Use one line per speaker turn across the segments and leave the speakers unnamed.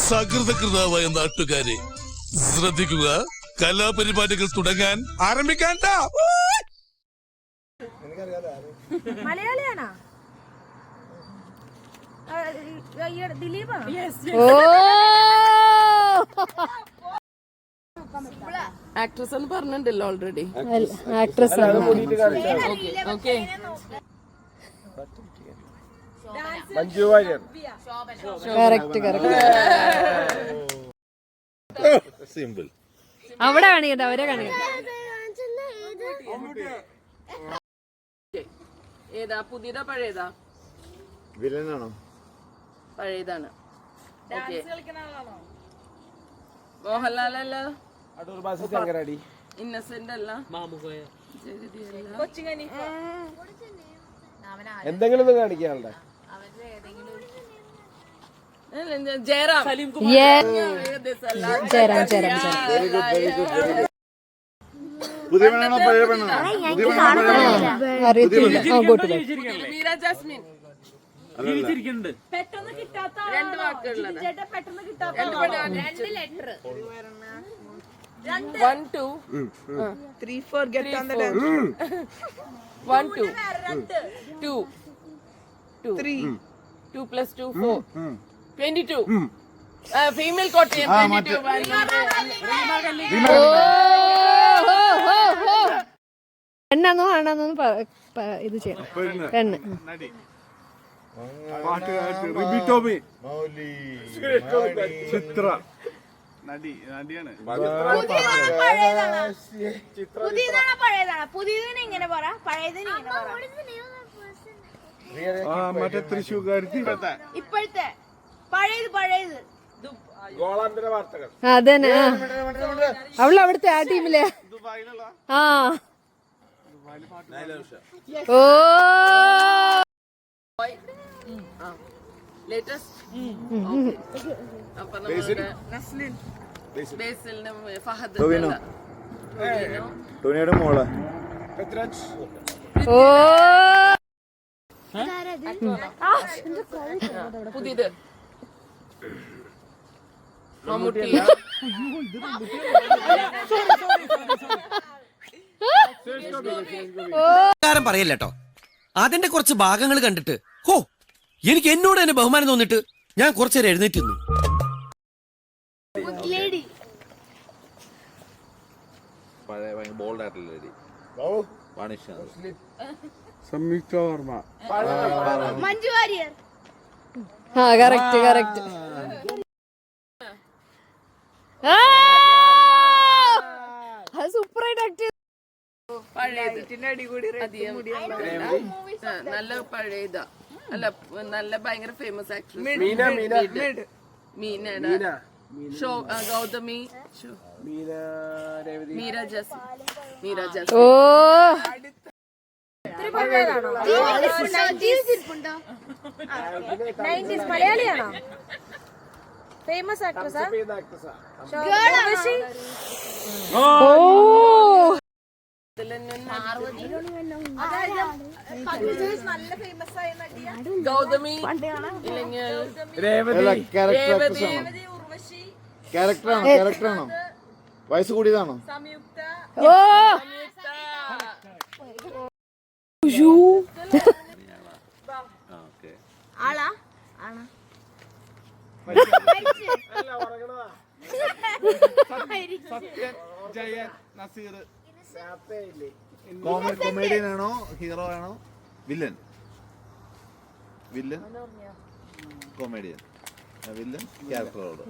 സകൃതകൃതാവായ നാട്ടുകാരെ ശ്രദ്ധിക്കുക, കലാപരിപാടികൾ തുടങ്ങാൻ ആരംഭിക്കാൻ.
മലയാളിയാണോ? ദിലീപാ?
ആക്ട്രസ് എന്ന് പറഞ്ഞിട്ടുണ്ടല്ലോ already.
Actress
Manju Warrier.
Correct correct.
Simple.
അവിടെ കാണിക്കട്ടെ, അവരെ കാണിക്കട്ടെ.
ഏതാ, പുതിയതാ പഴയതാ?
വില്ലനാണോ?
പഴയതാണ്. മോഹൻലാലല്ല,
അടൂർ ബാസി ശങ്കരാടി,
ഇന്നസെന്റ് അല്ല,
എന്തെങ്കിലും ഒന്ന് കാണിക്കാനുണ്ടോ?
ജയറാം.
ചേരാം.
പുതിയ പെണ്ണാണോ പഴയ പെണ്ണാണോ?
അറിയത്തില്ല.
മീര ജാസ്മിൻ.
പെട്ടെന്ന് കിട്ടാത്ത
രണ്ട് വാക്കുകളുള്ളത്.
പെട്ടെന്ന് കിട്ടാത്ത
1 2 3 4 get on the dance. 1 2 2 2 3 2 plus 2 4 22. Female Kottayam 22.
പെണ്ണാന്നോ ആണാന്നോ ഇത് ചെയ്യണം. പെണ്ണ്.
ചിത്ര
പുതിയതാണോ പഴയതാണോ? പുതിയതിന് ഇങ്ങനെ പറ, പഴയതിന് ഇങ്ങനെ പറ.
മറ്റേ തൃശ്ശൂർക്കാരി
ഇപ്പോഴത്തെ പഴയത്
ഗോളാന്തര വാർത്തകൾ.
അതന്നെ. അവള് അവിടുത്തെ ആ ടീമിലെ. ആ ഓ
ലേറ്റസ്റ്റ്. അപ്പൊ ബേസിലിന് ഫഹദ്,
ടോണിയുടെ മോള്
ഓ
പുതിയത് മമ്മൂട്ടി.
പറയല്ലോ, അതിന്റെ കുറച്ച് ഭാഗങ്ങൾ കണ്ടിട്ട് ഹോ എനിക്ക് എന്നോട് തന്നെ ബഹുമാനം തോന്നിട്ട് ഞാൻ കുറച്ചേരം എഴുന്നേറ്റ് നിന്നു.
സംയുക്ത വർമ്മ.
മഞ്ജു വാര്യർ.
ആ കറക്റ്റ്. സൂപ്പറായിട്ട് ആക്ട് ചെയ്തു.
നല്ല പഴയതാ, അല്ല നല്ല ഭയങ്കര ഫേമസ് ആക്ട്രസ്. മീനയുടെ ഷോ, ഗൗതമി, മീര ജാസ്മിൻ.
ഓ
മലയാളിയാണോ? ഫേമസ് ആക്ട്രസാ?
ഓ
ഗൗതമി ഇല്ലെങ്കിൽ
ക്യാരക്ടറാണോ? വയസ്സ് കൂടിയതാണോ?
ഓ
ആളാ
കൊമേഡിയൻ ആണോ, ഹീറോ ആണോ, വില്ലൻ? കൊമേഡിയൻ, വില്ലൻ ക്യാരക്ടറോട്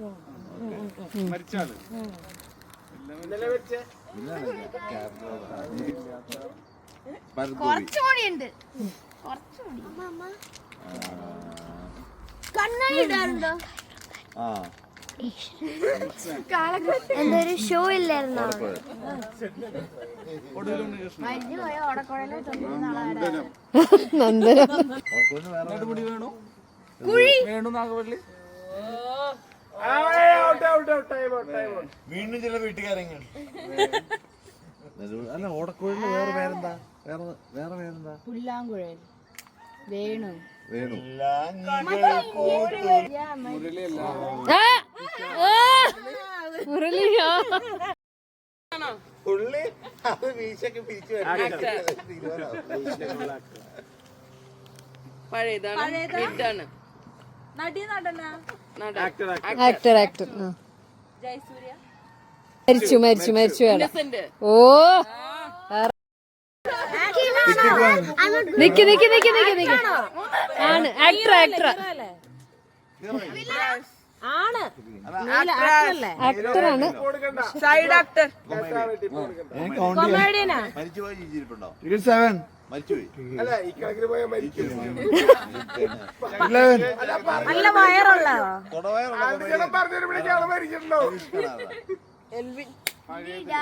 മരിച്ചാണ്.
കുറച്ചുകൂടിയുണ്ട്. കണ്ണാടി ഇടാറുണ്ടോ? എന്തൊരു ഷോ ഇല്ലായിരുന്നോ?
വീണ്ടും ചില വീട്ടുകാരെങ്ങൾ. അല്ല, ഓടക്കുഴലിന് വേറെ പേരെന്താ? വേറെ പേരെന്താ?
പുല്ലാങ്കുഴൽ. വേണു.
വേണു.
മുരളിയാ
പുള്ളി അത് വീശൊക്കെ പിരിച്ചു
പഴയതാണ് ഹിറ്റാണ്
നടി നടനാ
ആക്ടർ ആക്ടർ
ജയസൂര്യ
മരിച്ചു വേല
ഇന്നസെന്റ്
ഓ നിക്ക് ആണ് ആക്ടർ
ആണ്
ആക്ടറാണ്
സൈഡ് ആക്ടർ
കൊമേഡിയനാ
മരിച്ചുപോയി ജീവിച്ചിരിപ്പുണ്ടോ
27
മരിച്ചുപോയി
നല്ല വയറുള്ള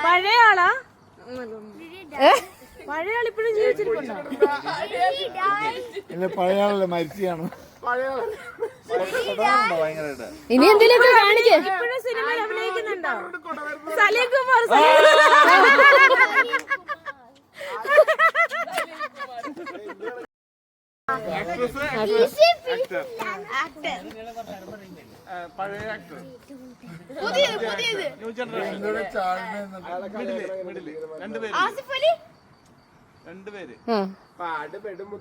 പഴയ ആളാ പഴയ ആൾ ഇപ്പോഴും ജീവിച്ചിരിപ്പുണ്ടോ
ഇല്ല പഴയ ആളല്ലേ മരിച്ചാണ്
ഭയങ്കരമായിട്ട്
ഇനി എന്തെങ്കിലുമൊക്കെ കാണിക്കേ
ഇപ്പോഴും സിനിമയിൽ അഭിനയിക്കുന്നുണ്ടോ സലീം കുമാർ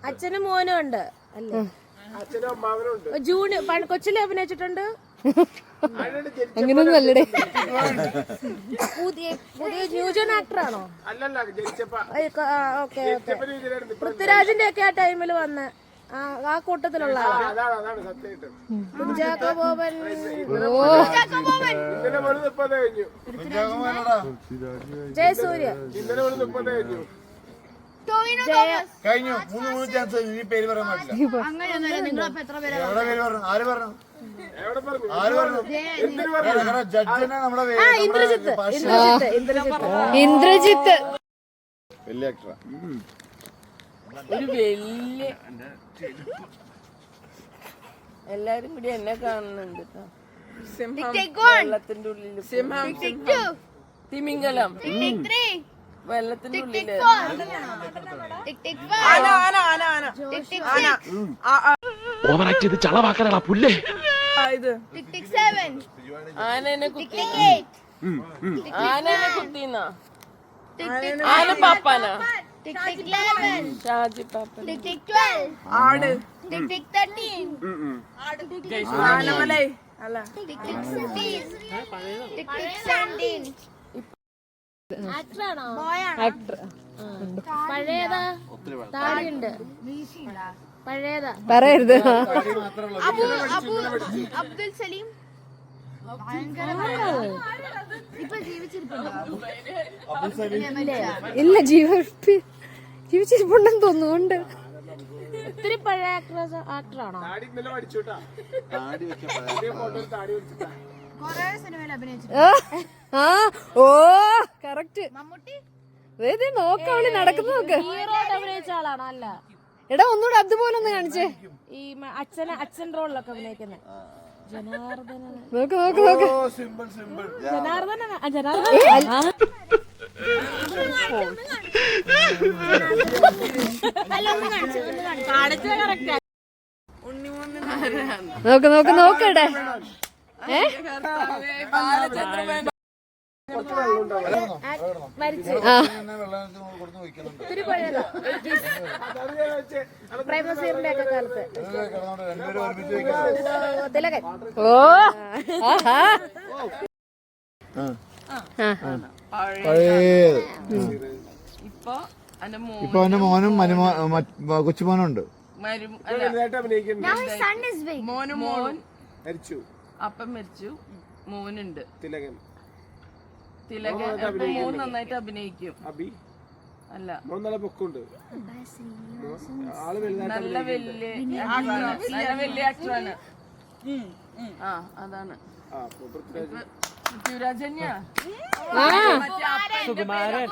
അച്ഛനും മോനും ഉണ്ട് അല്ലേ ജൂനിയർ കൊച്ചിലെ അഭിനയിച്ചിട്ടുണ്ട്
അങ്ങനൊന്നും അല്ലടേ
പുതിയ ന്യൂജൻ ആക്ടറാണോ ഓക്കെ പൃഥ്വിരാജിന്റെ ഒക്കെ ആ ടൈമിൽ വന്ന ആ കൂട്ടത്തിലുള്ള കുഞ്ചാക്കോ ബോബൻ ജയസൂര്യ
കഴിഞ്ഞു 3 ചാൻസ് ഇനി പേര് പറയാൻ പാടില്ല എവിടെ പേര് പറഞ്ഞു ആര് പറഞ്ഞു ജഡ്ജിനെ നമ്മുടെ
ഇന്ദ്രജിത്ത്
വലിയ ആക്ടറാ
ഒരു വലിയ എല്ലാരും കൂടി എന്നെ കാണുന്നുണ്ട് കേട്ടോ. സിംഹം വെള്ളത്തിന്റെ ഉള്ളില് തിമിംഗലം വെള്ളത്തിന്റെ ഉള്ളില്
ഓവറാക്ട് ചെയ്ത് ചളവാക്കാനാ പുല്ലേ
ഇത് ആനനെ കുത്തി ആനനെ കുത്തിന്നാ ആന പാപ്പാനാ ഷാജി പാപ്പൻ ആട് ആനമലൈ അല്ല
ആക്ടർ
പഴയതാ താടിയുണ്ട് പഴയതാ
പറയരുത്
അബ്ദുൽ സലീം ഇപ്പൊ ജീവിച്ചിരിപ്പുണ്ടോ
ഇല്ല ജീവിച്ചിരിപ്പുണ്ടെന്ന് തോന്നുന്നുണ്ട്
ഒത്തിരി പഴയ ആക്ടറാണോ കൊറേ സിനിമയിൽ അഭിനയിച്ചു
ഓ കറക്റ്റ് മമ്മൂട്ടി നോക്കവളി നടക്കുന്ന നോക്ക്
ഹീറോ അഭിനയിച്ച ആളാണോ അല്ല
എടാ ഒന്നുകൂടെ അതുപോലെ ഒന്ന് കാണിച്ചേ
ഈ അച്ഛൻ റോളിലൊക്കെ അഭിനയിക്കുന്നത് ജനാർദ്ദന
നോക്ക് നോക്കട്ടെ
പ്രേമസീറിന്റെ ഒക്കെ കാലത്ത് തിലകൻ
ഓ
പഴയത്
ഇപ്പൊ
ഇപ്പൊ അവന്റെ മോനും കൊച്ചുമോനും ഉണ്ട്
മോൻ മരിച്ചു അപ്പം മരിച്ചു മോനുണ്ട് തിലകൻ മോൻ നന്നായിട്ട് അഭിനയിക്കും അല്ല നല്ല വലിയ ആക്ടറാണ് ആ അതാണ് പൃഥ്വിരാജ് തന്നെയാ
സുകുമാരൻ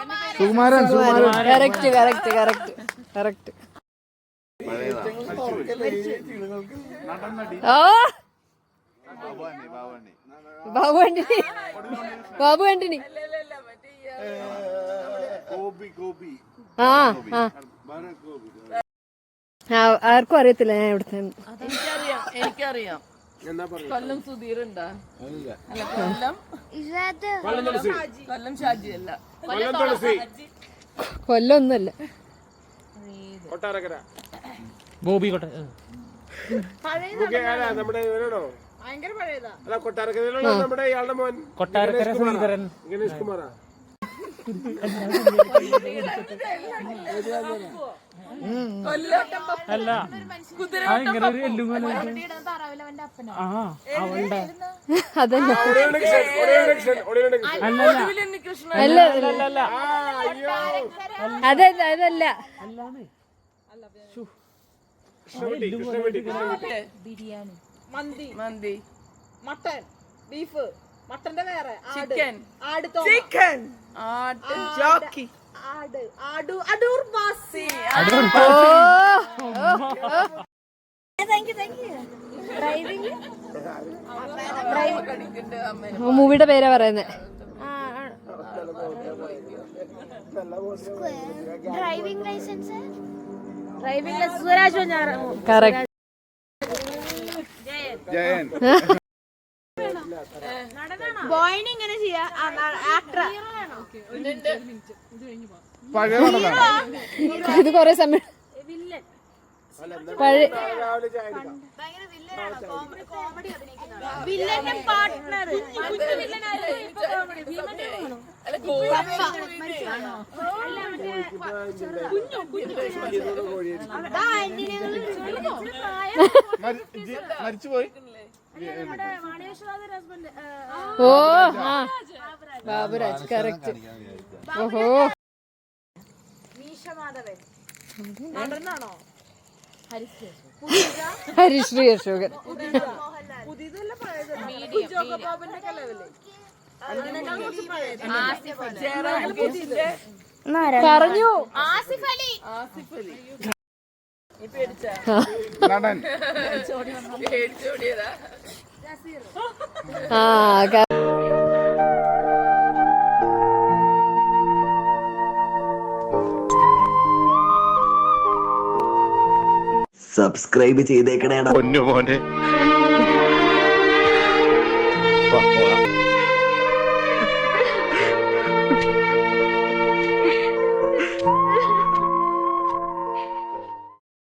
കറക്റ്റ് ഓ ബാബു ആന്റണി ആർക്കും അറിയത്തില്ല ഞാൻ ഇവിടുത്തെ
എനിക്കറിയാം കൊല്ലം സുധീർ ഉണ്ടാ അല്ല കൊല്ലം ഷാജി അല്ല
കൊല്ലൊന്നുമല്ല.
കൊട്ടാരക്കര ബോബി അല്ല കൊട്ടാരക്കരയിലുള്ള നമ്മുടെ ഇയാളുടെ മോൻ കൊട്ടാരക്കര ഗണേഷ് കുമാറാ. അല്ല
അതല്ല അതല്ല
ബിരിയാണി മന്തി മട്ടൻ ബീഫ് മട്ടന്റെ വേറെ ചിക്കൻ ചിക്കൻ ജോക്കി അടൂർ ബാസി.
മൂവിയുടെ പേരാ പറയുന്നേ.
Driving licence Swaraj
correct.
Jayan
ബോയിന് ഇങ്ങനെ ചെയ്യാ ആക്ടർ
ഇത് കൊറേ സമയം പഴയ
വില്ലന്റെ പാർട്ട്ണർ
മരിച്ചുപോയി.
ഓ ആ ബാബുരാജ് കറക്റ്റ്. ഓഹോ ഹരിശ്രീ അശോകൻ പറഞ്ഞു.
നടൻ
ആ
സബ്സ്ക്രൈബ് ചെയ്തേക്കണേടാ.
പൊന്നു മോനെ.